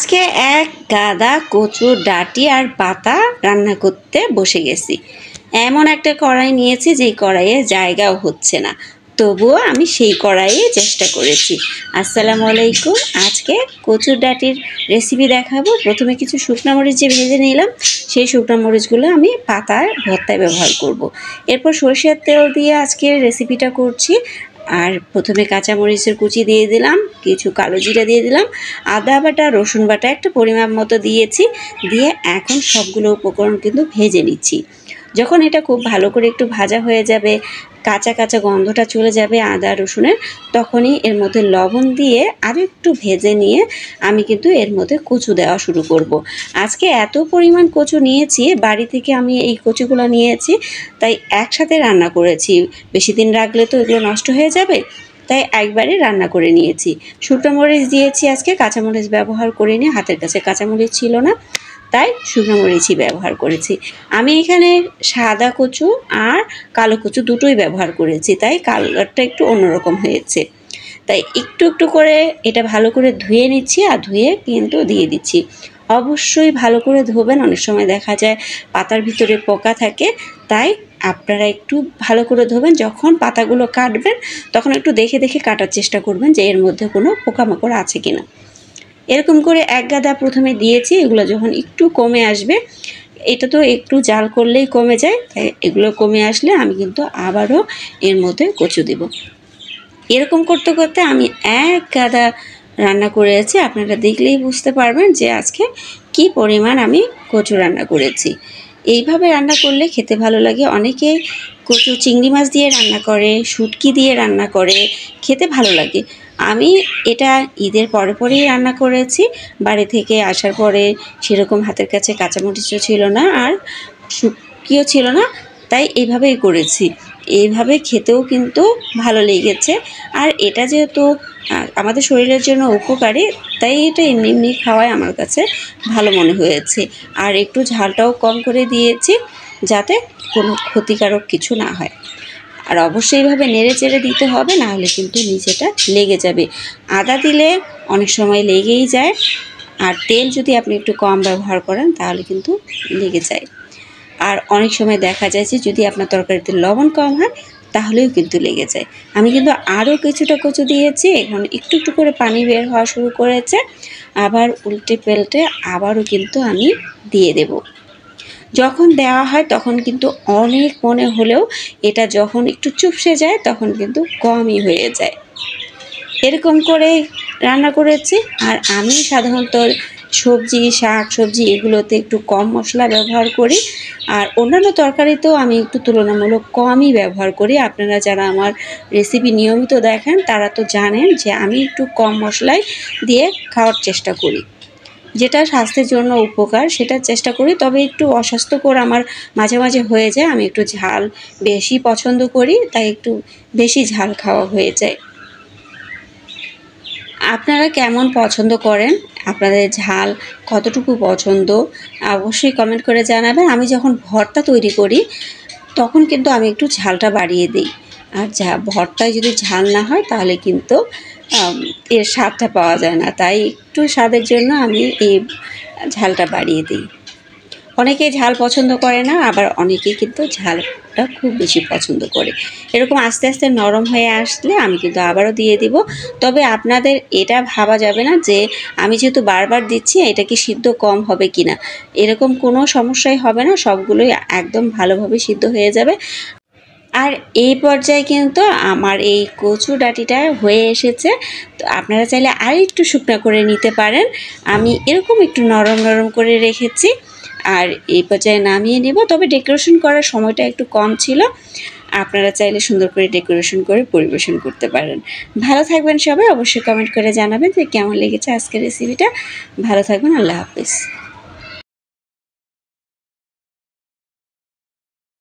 আজকে এক গাদা কচুর ডাঁটি আর পাতা রান্না করতে বসে গেছি। এমন একটা কড়াই নিয়েছি যেই কড়াইয়ে জায়গাও হচ্ছে না, তবুও আমি সেই কড়াইয়ে চেষ্টা করেছি। আসসালামু আলাইকুম। আজকে কচুর ডাঁটির রেসিপি দেখাবো। প্রথমে কিছু শুকনো মরিচ যে ভেজে নিলাম, সেই শুকনো মরিচগুলো আমি পাতার ভর্তায় ব্যবহার করব। এরপর সরষের তেল দিয়ে আজকের রেসিপিটা করছি। আর প্রথমে কাঁচামরিচের কুচি দিয়ে দিলাম, কিছু কালো জিরা দিয়ে দিলাম, আদা বাটা, রসুন বাটা একটা পরিমাপ মতো দিয়েছি। দিয়ে এখন সবগুলো উপকরণ কিন্তু ভেজে নিচ্ছি। যখন এটা খুব ভালো করে একটু ভাজা হয়ে যাবে, কাঁচা কাঁচা গন্ধটা চলে যাবে আদা রসুনের, তখনই এর মধ্যে লবণ দিয়ে আরও একটু ভেজে নিয়ে আমি কিন্তু এর মধ্যে কচু দেওয়া শুরু করব। আজকে এত পরিমাণ কচু নিয়েছি, বাড়ি থেকে আমি এই কচুগুলো নিয়েছি, তাই একসাথে রান্না করেছি। বেশি দিন রাখলে তো এগুলো নষ্ট হয়ে যাবে, তাই একবারে রান্না করে নিয়েছি। শুকনো মরিচ দিয়েছি, আজকে কাঁচামরিচ ব্যবহার করিনি, হাতের কাছে কাঁচামরিচ ছিল না, তাই শুকনো মরিচই ব্যবহার করেছি। আমি এখানে সাদা কচু আর কালো কচু দুটোই ব্যবহার করেছি, তাই কালারটা একটু অন্যরকম হয়েছে। তাই একটু একটু করে এটা ভালো করে ধুয়ে নিচ্ছি, আর ধুয়ে কিন্তু দিয়ে দিচ্ছি। অবশ্যই ভালো করে ধোবেন, অনেক সময় দেখা যায় পাতার ভিতরে পোকা থাকে, তাই আপনারা একটু ভালো করে ধোবেন। যখন পাতাগুলো কাটবেন তখন একটু দেখে দেখে কাটার চেষ্টা করবেন যে এর মধ্যে কোনো পোকামাকড় আছে কিনা। এরকম করে এক গাদা প্রথমে দিয়েছি। এগুলো যখন একটু কমে আসবে, এটা তো একটু জাল করলেই কমে যায়, তাই এগুলো কমে আসলে আমি কিন্তু আবারও এর মধ্যে কচু দেব। এরকম করতে করতে আমি এক গাদা রান্না করেছি। আপনারা দেখলেই বুঝতে পারবেন যে আজকে কি পরিমাণ আমি কচু রান্না করেছি। এইভাবে রান্না করলে খেতে ভালো লাগে। অনেকে কচু চিংড়ি মাছ দিয়ে রান্না করে, শুটকি দিয়ে রান্না করে, খেতে ভালো লাগে। আমি এটা ঈদের পরে পরেই রান্না করেছি। বাড়ি থেকে আসার পরে সেরকম হাতের কাছে কাঁচামরিচও ছিল না আর শুটকিও ছিল না, তাই এইভাবেই করেছি। এইভাবে খেতেও কিন্তু ভালো লেগেছে। আর এটা যেহেতু আমাদের শরীরের জন্য উপকারী, তাই এটা এমনি এমনি খাওয়ায় আমার কাছে ভালো মনে হয়েছে। আর একটু ঝালটাও কম করে দিয়েছি, যাতে কোনো ক্ষতিকারক কিছু না হয়। আর অবশ্যই এইভাবে নেড়ে চেড়ে দিতে হবে, না হলে কিন্তু নিচেটা লেগে যাবে। আদা দিলে অনেক সময় লেগেই যায়, আর তেল যদি আপনি একটু কম ব্যবহার করেন তাহলে কিন্তু লেগে যায়। আর অনেক সময় দেখা যায় যে যদি আপনার তরকারিতে লবণ কম হয় তাহলেও কিন্তু লেগে যায়। আমি কিন্তু আরও কিছুটা কচু দিয়েছি। এখন একটু একটু করে পানি বের হওয়া শুরু করেছে। আবার উল্টে পাল্টে আবারও কিন্তু আমি দিয়ে দেব। যখন দেওয়া হয় তখন কিন্তু অনেক মনে হলেও এটা যখন একটু চুপসে যায় তখন কিন্তু কমই হয়ে যায়। এরকম করে রান্না করেছি। আর আমি সাধারণত সবজি, শাক সবজি এগুলোতে একটু কম মশলা ব্যবহার করি, আর অন্যান্য তরকারিতেও আমি একটু তুলনামূলক কমই ব্যবহার করি। আপনারা যারা আমার রেসিপি নিয়মিত দেখেন তারা তো জানেন যে আমি একটু কম মশলায় দিয়ে খাওয়ার চেষ্টা করি। যেটা স্বাস্থ্যের জন্য উপকার সেটা চেষ্টা করি, তবে একটু অস্বাস্থ্যকর আমার মাঝে মাঝে হয়ে যায়। আমি একটু ঝাল বেশি পছন্দ করি, তাই একটু বেশি ঝাল খাওয়া হয়ে যায়। আপনারা কেমন পছন্দ করেন, আপনাদের ঝাল কতটুকু পছন্দ অবশ্যই কমেন্ট করে জানাবেন। আমি যখন ভর্তা তৈরি করি তখন কিন্তু আমি একটু ঝালটা বাড়িয়ে দিই। আর ভর্তায় যদি ঝাল না হয় তাহলে কিন্তু এর স্বাদটা পাওয়া যায় না, তাই একটু স্বাদের জন্য আমি এই ঝালটা বাড়িয়ে দিই। অনেকে ঝাল পছন্দ করে না, আবার অনেকেই কিন্তু ঝালটা খুব বেশি পছন্দ করে। এরকম আস্তে আস্তে নরম হয়ে আসলে আমি কিন্তু আবারও দিয়ে দিব। তবে আপনাদের এটা ভাবা যাবে না যে আমি যেহেতু বারবার দিচ্ছি এটা কি সিদ্ধ কম হবে কি না, এরকম কোনো সমস্যাই হবে না। সবগুলোই একদম ভালোভাবে সিদ্ধ হয়ে যাবে। আর এই পর্যায়ে কিন্তু আমার এই কচু ডাঁটিটা হয়ে এসেছে। তো আপনারা চাইলে আর একটু শুকনো করে নিতে পারেন। আমি এরকম একটু নরম নরম করে রেখেছি। আর এই পর্যায়ে নামিয়ে নেব। তবে ডেকোরেশন করার সময়টা একটু কম ছিল, আপনারা চাইলে সুন্দর করে ডেকোরেশন করে পরিবেশন করতে পারেন। ভালো থাকবেন সবাই, অবশ্যই কমেন্ট করে জানাবেন যে কেমন লেগেছে আজকের রেসিপিটা। ভালো থাকবেন, আল্লাহ হাফেজ।